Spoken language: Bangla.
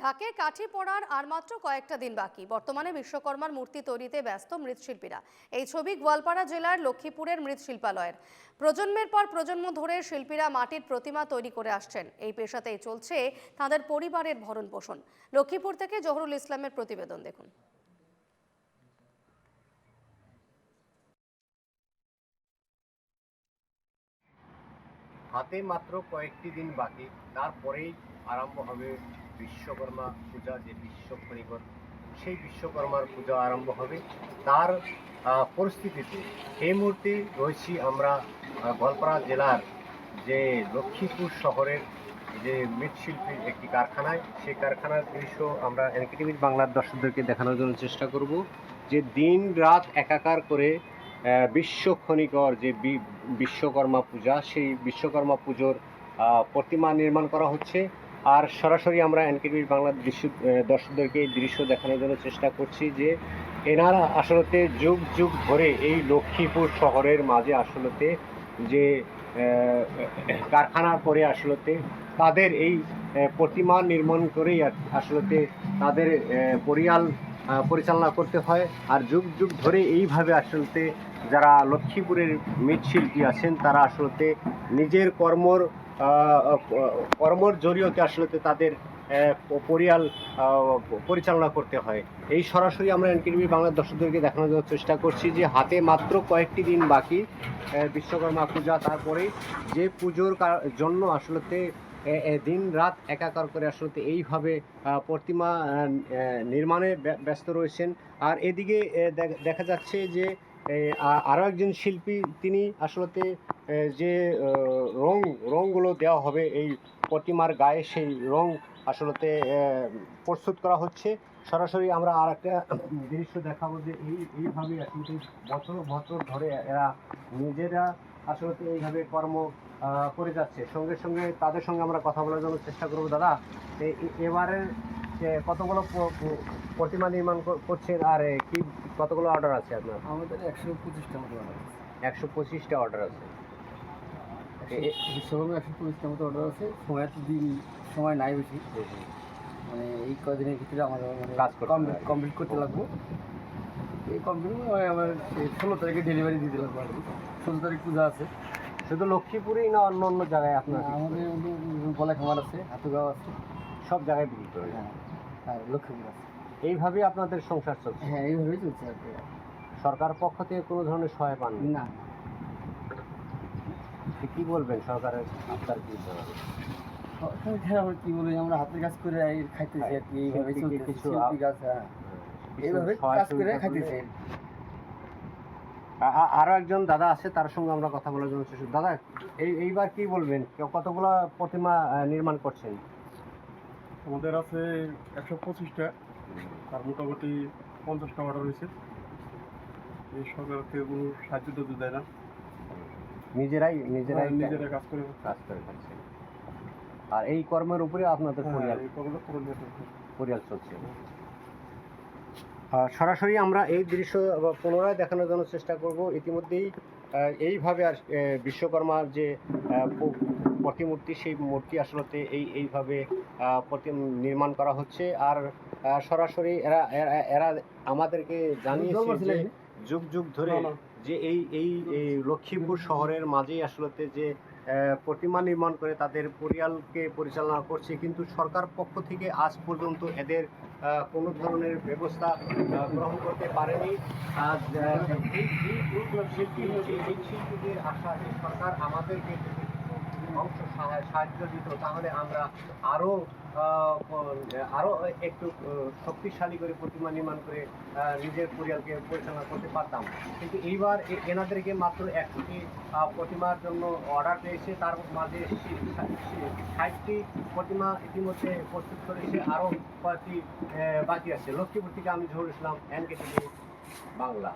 ঢাকে কাঠি পড়ার আর মাত্র কয়েকটা দিন বাকি। বর্তমানে বিশ্বকর্মার মূর্তি তৈরিতে ব্যস্ত মৃৎশিল্পীরা। এই ছবি গোয়ালপাড়া জেলার লক্ষ্মীপুরের মৃৎশিল্পালয়ের। প্রজন্মের পর প্রজন্ম ধরে শিল্পীরা মাটির প্রতিমা তৈরি করে আসছেন। এই পেশাতেই চলছে তাদের পরিবারের ভরণ পোষণ। লক্ষ্মীপুর থেকে জহুরুল ইসলামের প্রতিবেদন দেখুন। হাতে মাত্র কয়েকটি দিন বাকি, তারপরেই আরম্ভ হবে বিশ্বকর্মা পূজা। যে বিশ্বকর্মা, সেই বিশ্বকর্মার পূজা আরম্ভ হবে। তার পরিস্থিতিতে এই মুহূর্তে রয়েছি আমরা গোয়ালপাড়া জেলার যে লক্ষ্মীপুর শহরের যে মৃৎশিল্পীর একটি কারখানায়। সেই কারখানার দৃশ্য আমরা এনকেটিভি বাংলার দর্শকদেরকে দেখানোর জন্য চেষ্টা করব। যে দিন রাত একাকার করে বিশ্বক্ষণিকর যে বিশ্বকর্মা পূজা, সেই বিশ্বকর্মা পুজোর প্রতিমা নির্মাণ করা হচ্ছে। আর সরাসরি আমরা এনকেটিভি বাংলার দর্শকদেরকে এই দৃশ্য দেখানোর জন্য চেষ্টা করছি যে এনারা আসলে যুগ যুগ ধরে এই লক্ষ্মীপুর শহরের মাঝে আসলে যে কারখানা করে আসলে তাদের এই প্রতিমা নির্মাণ করেই আসলে তাদের পরিচালনা করতে হয়। আর যুগ যুগ ধরে এইভাবে আসলে যারা লক্ষ্মীপুরের মৃৎশিল্পী আছেন তারা আসলে নিজের কর্মর জরিয়তে আসলে তাদের পরিচালনা করতে হয়। এই সরাসরি আমরা এনকেটিভি বাংলার দর্শকদেরকে দেখানোর জন্য চেষ্টা করছি যে হাতে মাত্র কয়েকটি দিন বাকি বিশ্বকর্মা পূজা। তারপরে যে পুজোর জন্য আসলে দিন রাত একাকার করে আসলে এইভাবে প্রতিমা নির্মাণে ব্যস্ত রয়েছেন। আর এদিকে দেখা যাচ্ছে যে আরও একজন শিল্পী, তিনি আসলে যে রঙগুলো দেওয়া হবে এই প্রতিমার গায়ে, সেই রং আসলে প্রস্তুত করা হচ্ছে। সরাসরি আমরা আর একটা দৃশ্য দেখাবো যে এইভাবে আসলে বছর বছর ধরে এরা নিজেরা আসলে এইভাবে কর্ম করে যাচ্ছে। সঙ্গে সঙ্গে তাদের সঙ্গে আমরা কথা বলার জন্য চেষ্টা করবো। দাদা, এবারে কতগুলো প্রতিমা নির্মাণ করছেন আর কি কতগুলো অর্ডার আছে আপনার? আমাদের 125টা মতো অর্ডার আছে। 125টা অর্ডার আছে। বিশ্বকর্মা 125টা মতো অর্ডার আছে। সময় নাই বেশি, মানে এই কদিনের ভিতরে আমাদের কাজ কমপ্লিট করতে লাগবো। এই কমপ্লিট আমার 16 তারিখে ডেলিভারি দিতে লাগবো আর কি। 16 তারিখ পূজা আছে। শুধু লক্ষ্মীপুরেই না অন্য অন্য জায়গায় আপনার? আমাদের গলা খামার আছে, হাতুগাঁও আছে, সব জায়গায় বিক্রি করে। হ্যাঁ, আর লক্ষ্মীপুর আছে। এইভাবেই আপনাদের সংসার চলছে? হ্যাঁ, এইভাবেই চলছে আর কি। সরকার পক্ষ থেকে কোনো ধরনের সহায় পান না? কি বলবেন সরকারের আপনার কি বলবেন? আমরা কি বলি, আমরা হাতের কাজ করে খাইতেছি আর কি। এইভাবে চলছে কিছু কাজ, এইভাবে কাজ করে খাইতেছি। আরো একজন দাদা আছে, তার সঙ্গে আমরা কথা বলার জন্য চেষ্টা। দাদা, এইবার কি বলবেন, কতগুলো প্রতিমা নির্মাণ করছেন? আমাদের আছে 125টা, আর মোটামুটি 50টা অর্ডার হয়েছে। এই সরকার থেকে কোনো সাহায্য টাহায্য দেয় না, নিজেরাই কাজ করে খাচ্ছে। আর এই কর্মের উপরে আপনাদের পরিবার চলছে। সরাসরি আমরা এই দৃশ্য পুনরায় দেখানোর জন্য চেষ্টা করব। ইতিমধ্যেই এইভাবে আর বিশ্বকর্মার যে প্রতিমূর্তি, সেই মূর্তি আসলে এইভাবে নির্মাণ করা হচ্ছে। আর সরাসরি এরা আমাদেরকে জানিয়েছে যে যুগ যুগ ধরে যে এই লক্ষ্মীপুর শহরের মাঝেই আসলে যে প্রতিমা নির্মাণ করে তাদের পরিবারকে পরিচালনা করছে। কিন্তু সরকার পক্ষ থেকে আজ পর্যন্ত এদের কোনো ধরনের ব্যবস্থা গ্রহণ করতে পারেনি। এই শিল্পীদের আশা যে সরকার আমাদেরকে অংশ সাহায্য দিত, তাহলে আমরা আরও একটু শক্তিশালী করে প্রতিমা নির্মাণ করে নিজের পরিবারকে পরিচালনা করতে পারতাম। কিন্তু এইবার এনাদেরকে মাত্র 100টি প্রতিমার জন্য অর্ডার পেয়েছে। তার মাঝে 60টি প্রতিমা ইতিমধ্যে প্রস্তুত করেছে, আরও কয়েকটি বাকি আছে। লক্ষ্মীপুর থেকে আমি জহুরুল ইসলাম, এনকেটিভি বাংলা।